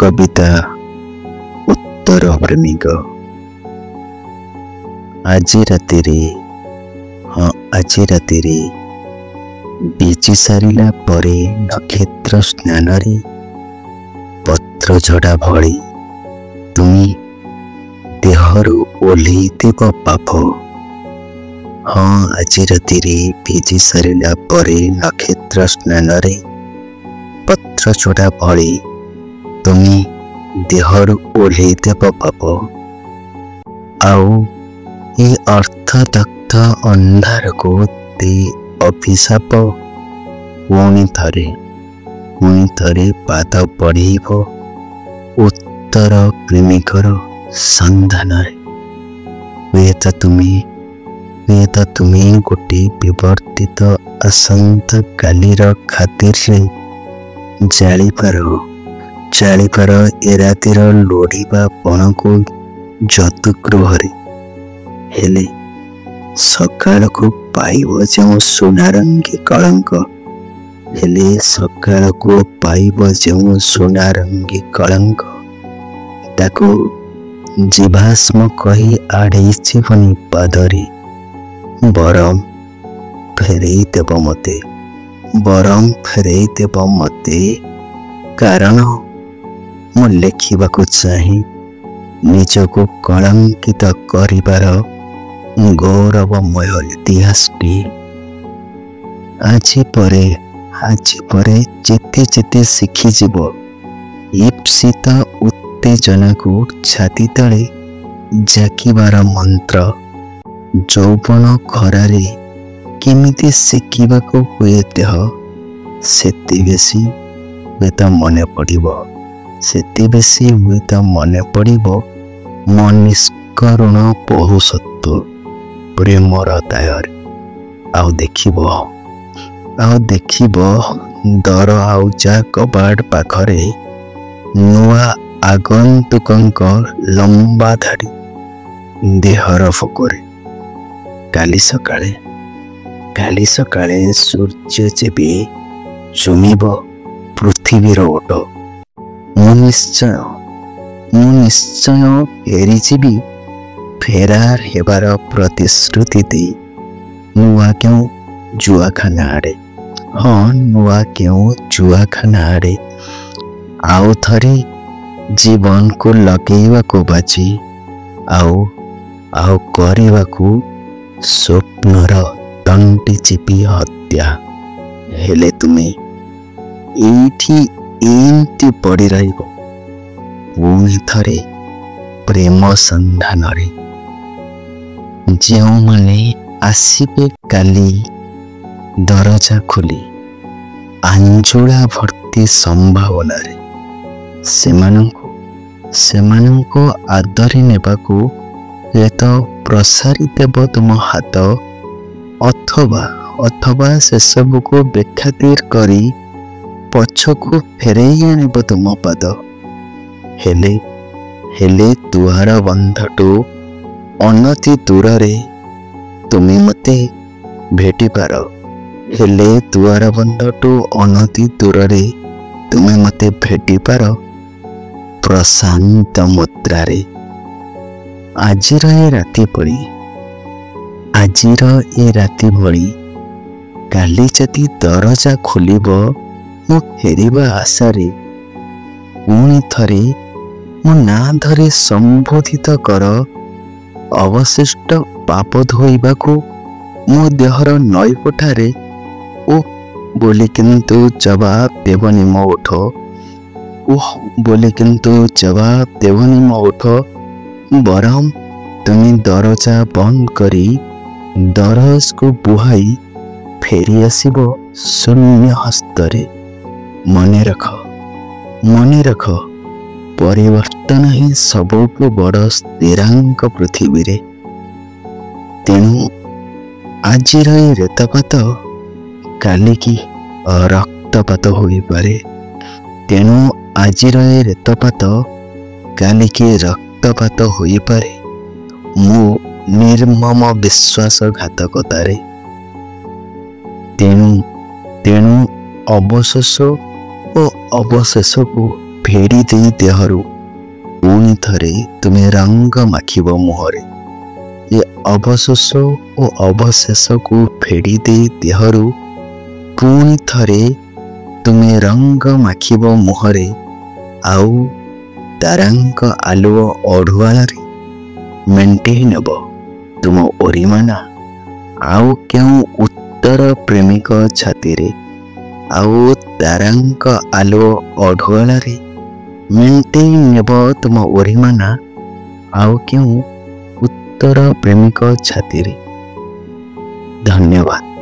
कविता उत्तर प्रेमिक। आज राति हाँ आज राति बीची सारिला परे नक्षत्र स्नान रे पत्र झड़ा भली तुमी देहरु ओल्हेई देव पाप। हाँ आज राति बीची सारिला परे नक्षत्र स्नान रे पत्र झड़ा भली तुमी देहरु ओल्हेई देव पाप। आउ ये अर्थदग्ध अंधार को दे अभिशाप पुणी थे पाद बढ़ेब उत्तर प्रेमिकर सन्धान। हुएत तुमे गोटे विवर्तित आसंता कालीर खातिर जालिपार ए रातिर लोड़ीबा पण को जतुगृह हेले सकाल को पाइब जो सोनारंगी कलंक हेले सकाल को पाइब जो सोनारंगी कलंक ताको जीवाश्म कही आड़े जीवनी पादरी बरम फेरई देव मते कारण मु लेखिबाकु चाहे निजको कलंकित करिबार गौरवमय इतिहासटी। आज परे जेते शिखिजिब ईप्सित उत्तेजना को छाती तले जाकिबार मंत्र यौवन खरारे केमिति शिखिबाको हुए देह सेति बेसी हुएत मन पड़िब मन निष्करुण पहुसत्व प्रेमर दायर। आउ देखिब दर आउजा कबाट पाखरे नुआ आगंतुकंक लंबा धाड़ी देहर फकोरे। काली सकाळे सूर्य जेबे चुमिब पृथ्वीर ओट मु निश्चय फेरीजिबी फेरार हेबार प्रतिश्रुति दे नुआ क्यों जुआखाना आड़े आउ थरी जीवन को लगेवा को बाजी आउ करिवाकू स्वप्नर तंटी चिपी हत्या हेले तुमे एठी एमती पड़ी रहिबो पुणी थरे प्रेम संधान रे। जो माने आसिबे काली दरजा खोली आंजुला भर्ती संभावना रे सेमानंको आदरी नेबाकू एत प्रसारी देव तुम हाथ अथवा से सब को बेखातिर करी पछकू फेरई आनिब तुम पाद। हेले दुआर बंधटू अनति दूर रे तुमे मते भेटी पार। हेले दुआर बंधटू अनति दूर रे तुमे मते भेटी पार प्रशांत मुद्रा रे। आजिर ए राति भली काली जदि दरजा खोलिब मु फेरिबा आशारे पुणी थरे मो ना धरे संबोधित कर अवशिष्ट पाप धोइबाकू मो देहर नईपठारे ओ बोली किंतु जवाब देवनी मो उठ बरम तुम दरजा बंद करी दरज को बुहाई फेरी आसिब शून्य हस्तरे। मने रख परिवर्तन ही सबको बड़ स्थिरांक पृथ्वी रे। तेणु आजिर रेतपात काली की रक्तपात होई पारे। मु निर्मम विश्वासघातकतार तेणु अवशेष को ଫେରି ଦେଇ ଦେହରୁ ପୁଣି ଥରେ ତୁମେ ରଙ୍ଗ ମାଖିବ ମୁହଁରେ। ଏ ଅବଶୋଷ ଓ ଅବଶେଷକୁ ଫେରି ଦେଇ ଦେହରୁ ପୁଣି ଥରେ ତୁମେ ରଙ୍ଗ ମାଖିବ ମୁହଁରେ। ଆଉ ତାରାଙ୍କ ଆଲୁଅ ଅଢୁଆଳରେ ମେଣ୍ଟେଇ ନେବ ତୁମ ଓରିମାନା ଆଉ କେଉଁ ଉତ୍ତର ପ୍ରେମିକ ଛାତିରେ। ଆଉ ତାରାଙ୍କ ଆଲୁଅ ଅଢୁଆଳରେ ମେଣ୍ଟେଇ ନେବ ତୁମ ଓରିମାନା ଆଉ କେଉଁ ଉତ୍ତର ପ୍ରେମିକ ଛାତିରେ। ଧନ୍ୟବାଦ।